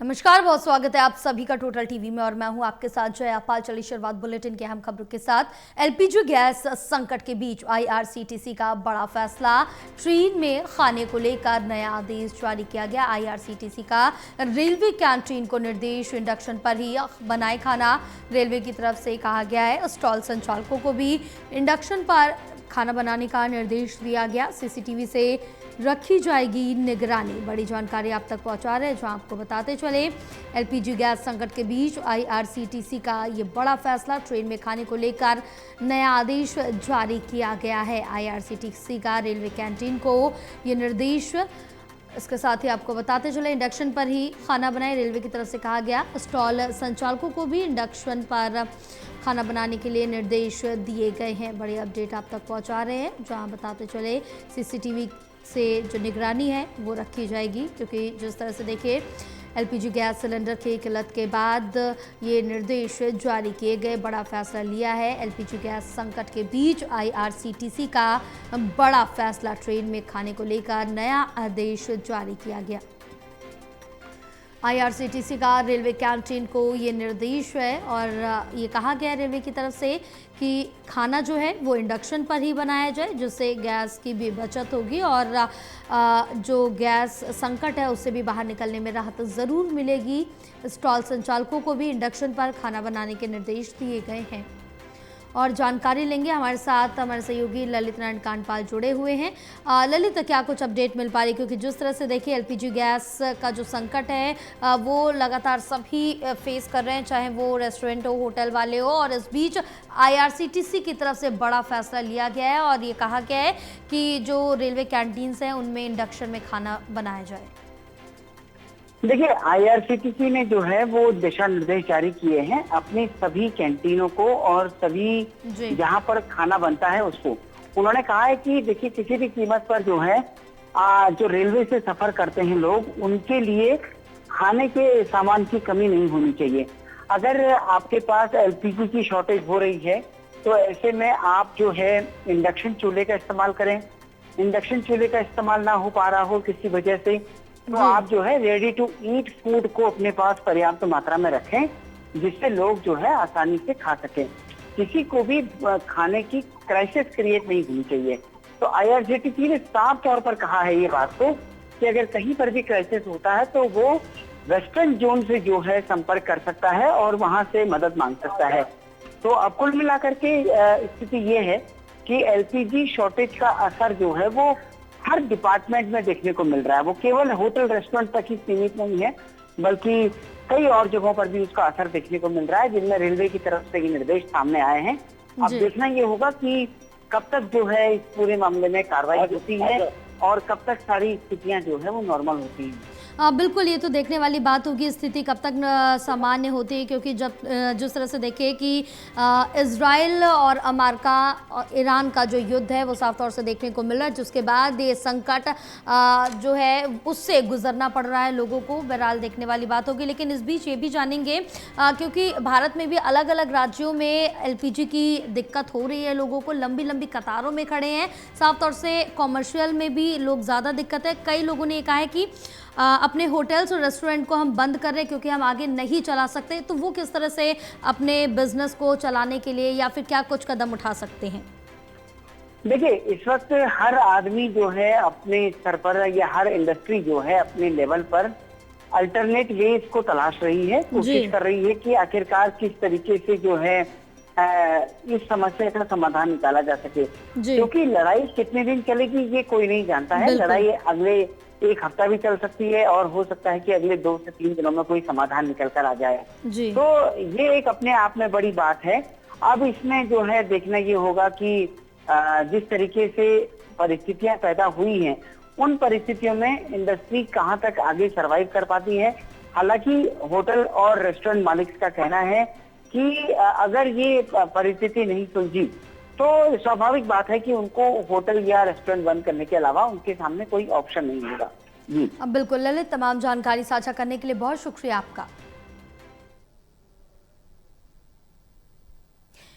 नमस्कार, बहुत स्वागत है आप सभी का टोटल टीवी में और मैं हूं आपके साथ जया पाल। चलिए शुरुआत बुलेटिन के अहम खबरों के साथ। एलपीजी गैस संकट के बीच आईआरसीटीसी का बड़ा फैसला, ट्रेन में खाने को लेकर नया आदेश जारी किया गया। आईआरसीटीसी का रेलवे कैंटीन को निर्देश, इंडक्शन पर ही बनाए खाना। रेलवे की तरफ से कहा गया है स्टॉल संचालकों को भी इंडक्शन पर खाना बनाने का निर्देश दिया गया। सीसीटीवी से रखी जाएगी निगरानी। बड़ी जानकारी आप तक पहुंचा रहे हैं, जो आपको बताते चले। एलपीजी गैस संकट के बीच आईआरसीटीसी का ये बड़ा फैसला, ट्रेन में खाने को लेकर नया आदेश जारी किया गया है। आईआरसीटीसी का रेलवे कैंटीन को ये निर्देश, इसके साथ ही आपको बताते चले इंडक्शन पर ही खाना बनाए। रेलवे की तरफ से कहा गया स्टॉल संचालकों को भी इंडक्शन पर खाना बनाने के लिए निर्देश दिए गए हैं। बड़ी अपडेट आप तक पहुंचा रहे हैं, जहां बताते चले सीसीटीवी से जो निगरानी है वो रखी जाएगी, क्योंकि जिस तरह से देखिए एलपीजी गैस सिलेंडर की किल्लत के बाद ये निर्देश जारी किए गए, बड़ा फैसला लिया है। एलपीजी गैस संकट के बीच आईआरसीटीसी का बड़ा फैसला, ट्रेन में खाने को लेकर नया आदेश जारी किया गया। आईआरसीटीसी का रेलवे कैंटीन को ये निर्देश है और ये कहा गया है रेलवे की तरफ से कि खाना जो है वो इंडक्शन पर ही बनाया जाए, जिससे गैस की भी बचत होगी और जो गैस संकट है उससे भी बाहर निकलने में राहत ज़रूर मिलेगी। स्टॉल संचालकों को भी इंडक्शन पर खाना बनाने के निर्देश दिए गए हैं। और जानकारी लेंगे, हमारे साथ हमारे सहयोगी ललित नारायण कांडपाल जुड़े हुए हैं। ललित, क्या कुछ अपडेट मिल पा रही, क्योंकि जिस तरह से देखिए एलपीजी गैस का जो संकट है वो लगातार सभी फेस कर रहे हैं, चाहे वो रेस्टोरेंट हो, होटल वाले हो, और इस बीच आईआरसीटीसी की तरफ से बड़ा फैसला लिया गया है और ये कहा गया है कि जो रेलवे कैंटीन्स हैं उनमें इंडक्शन में खाना बनाया जाए। देखिए, आईआरसीटीसी ने जो है वो दिशा निर्देश जारी किए हैं अपनी सभी कैंटीनों को और सभी जहां पर खाना बनता है उसको। उन्होंने कहा है कि देखिए किसी भी कीमत पर जो है जो रेलवे से सफर करते हैं लोग, उनके लिए खाने के सामान की कमी नहीं होनी चाहिए। अगर आपके पास एलपीजी की शॉर्टेज हो रही है तो ऐसे में आप जो है इंडक्शन चूल्हे का इस्तेमाल करें। इंडक्शन चूल्हे का इस्तेमाल ना हो पा रहा हो किसी वजह से, तो आप जो है रेडी टू ईट फूड को अपने पास पर्याप्त मात्रा में रखें, जिससे लोग जो है आसानी से खा सकें। किसी को भी खाने की क्राइसिस क्रिएट नहीं होनी चाहिए। तो आईआरसीटीसी ने साफ तौर पर कहा है ये बात को कि अगर कहीं पर भी क्राइसिस होता है तो वो वेस्टर्न जोन से जो है संपर्क कर सकता है और वहां से मदद मांग सकता है। तो अब कुल मिलाकर के स्थिति ये है कि एलपीजी शॉर्टेज का असर जो है वो हर डिपार्टमेंट में देखने को मिल रहा है। वो केवल होटल रेस्टोरेंट तक ही सीमित नहीं है, बल्कि कई और जगहों पर भी उसका असर देखने को मिल रहा है, जिनमें रेलवे की तरफ से ये निर्देश सामने आए हैं। अब देखना ये होगा कि कब तक जो है इस पूरे मामले में कार्रवाई होती है और कब तक सारी स्थितियां जो है वो नॉर्मल होती हैं। बिल्कुल, ये तो देखने वाली बात होगी स्थिति कब तक सामान्य होती है, क्योंकि जब जिस तरह से देखें कि इजराइल और अमेरिका और ईरान का जो युद्ध है वो साफ तौर से देखने को मिल रहा है, जिसके बाद ये संकट जो है उससे गुजरना पड़ रहा है लोगों को। बहरहाल देखने वाली बात होगी, लेकिन इस बीच ये भी जानेंगे क्योंकि भारत में भी अलग अलग राज्यों में एलपीजी की दिक्कत हो रही है, लोगों को लंबी लंबी कतारों में खड़े हैं। साफ तौर से कॉमर्शियल में भी लोग ज़्यादा दिक्कत है। कई लोगों ने ये कहा है कि अपने होटल्स और रेस्टोरेंट को हम बंद कर रहे हैं क्योंकि हम आगे नहीं चला सकते। तो वो किस तरह से अपने बिजनेस को चलाने के लिए या फिर क्या कुछ कदम उठा सकते हैं? देखिए, इस वक्त हर आदमी जो है अपने स्तर पर या हर इंडस्ट्री जो है अपने लेवल पर अल्टरनेट वेज को तलाश रही है, कोशिश कर रही है कि आखिरकार किस तरीके से जो है इस समस्या का समाधान निकाला जा सके। क्योंकि लड़ाई कितने दिन चलेगी ये कोई नहीं जानता है। लड़ाई अगले एक हफ्ता भी चल सकती है और हो सकता है कि अगले 2 से 3 दिनों में कोई समाधान निकल कर आ जाए। तो ये एक अपने आप में बड़ी बात है। अब इसमें जो है देखना ये होगा कि जिस तरीके से परिस्थितियां पैदा हुई हैं, उन परिस्थितियों में इंडस्ट्री कहां तक आगे सरवाइव कर पाती है। हालांकि होटल और रेस्टोरेंट मालिक का कहना है कि अगर ये परिस्थिति नहीं सुलझी तो स्वाभाविक बात है कि उनको होटल या रेस्टोरेंट बंद करने के अलावा उनके सामने कोई ऑप्शन नहीं होगा। अब बिल्कुल ललित, तमाम जानकारी साझा करने के लिए बहुत शुक्रिया आपका।